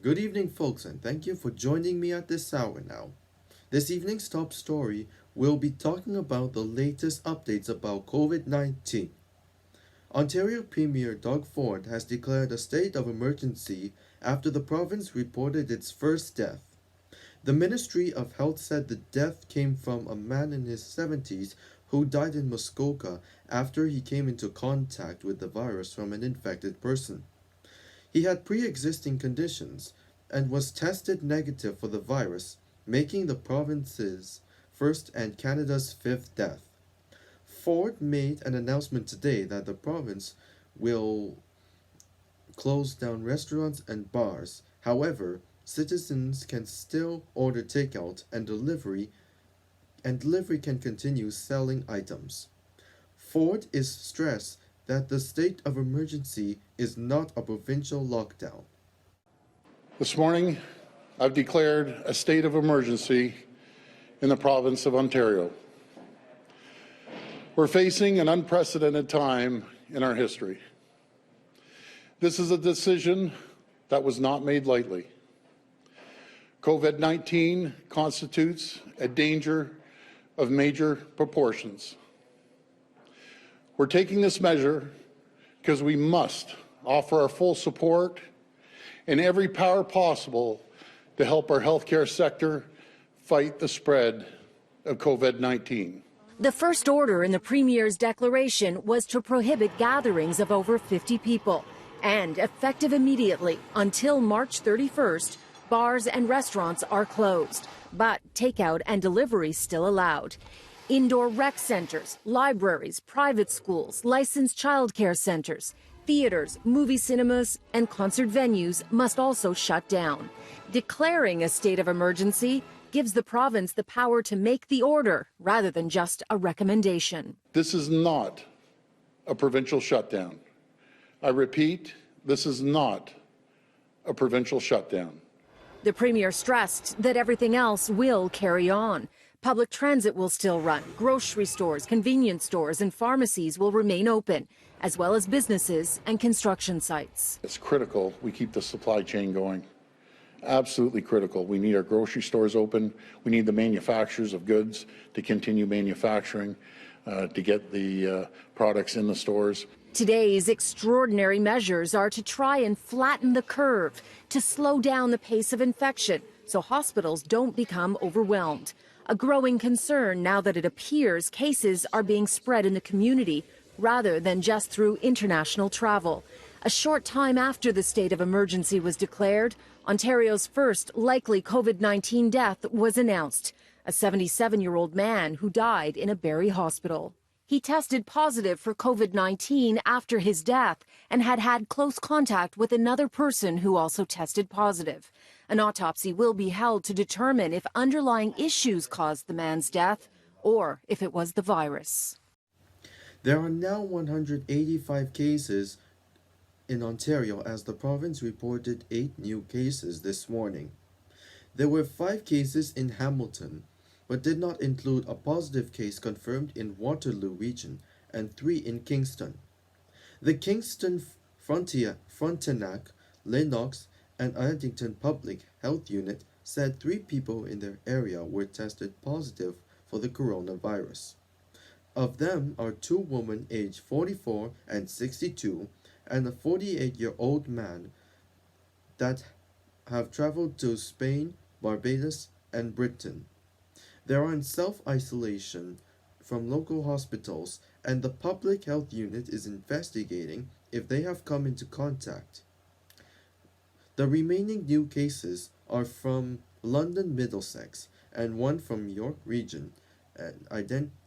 Good evening, folks, and thank you for joining me at this hour now. This evening's top story will be talking about the latest updates about COVID-19. Ontario Premier Doug Ford has declared a state of emergency after the province reported its first death. The Ministry of Health said the death came from a man in his 70s who died in Muskoka after he came into contact with the virus from an infected person. He had pre-existing conditions and was tested negative for the virus, making the province's first and Canada's fifth death. Ford made an announcement today that the province will close down restaurants and bars. However, citizens can still order takeout and delivery can continue selling items. Ford is stressed that the state of emergency is not a provincial lockdown. This morning, I've declared a state of emergency in the province of Ontario. We're facing an unprecedented time in our history. This is a decision that was not made lightly. COVID-19 constitutes a danger of major proportions. We're taking this measure because we must offer our full support and every power possible to help our healthcare sector fight the spread of COVID-19. The first order in the Premier's declaration was to prohibit gatherings of over 50 people. And effective immediately, until March 31st, bars and restaurants are closed, but takeout and delivery still allowed. Indoor rec centers, libraries, private schools, licensed childcare centers, theaters, movie cinemas, and concert venues must also shut down. Declaring a state of emergency gives the province the power to make the order rather than just a recommendation. This is not a provincial shutdown. I repeat, this is not a provincial shutdown. The Premier stressed that everything else will carry on. Public transit will still run. Grocery stores, convenience stores, and pharmacies will remain open, as well as businesses and construction sites. It's critical we keep the supply chain going. Absolutely critical. We need our grocery stores open. We need the manufacturers of goods to continue manufacturing, to get the products in the stores. Today's extraordinary measures are to try and flatten the curve, to slow down the pace of infection so hospitals don't become overwhelmed. A growing concern now that it appears cases are being spread in the community rather than just through international travel. A short time after the state of emergency was declared, Ontario's first likely COVID-19 death was announced, a 77-year-old man who died in a Barrie hospital. He tested positive for COVID-19 after his death and had had close contact with another person who also tested positive. An autopsy will be held to determine if underlying issues caused the man's death or if it was the virus. There are now 185 cases in Ontario as the province reported 8 new cases this morning. There were 5 cases in Hamilton, but did not include a positive case confirmed in Waterloo region and 3 in Kingston. The Kingston Frontenac, Lennox, and Addington Public Health Unit said 3 people in their area were tested positive for the coronavirus. Of them are 2 women aged 44 and 62 and a 48-year-old man that have traveled to Spain, Barbados, and Britain. They are in self-isolation from local hospitals, and the Public Health Unit is investigating if they have come into contact. The remaining new cases are from London Middlesex and 1 from York Region, and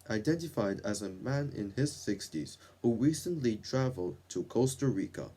identified as a man in his 60s who recently traveled to Costa Rica.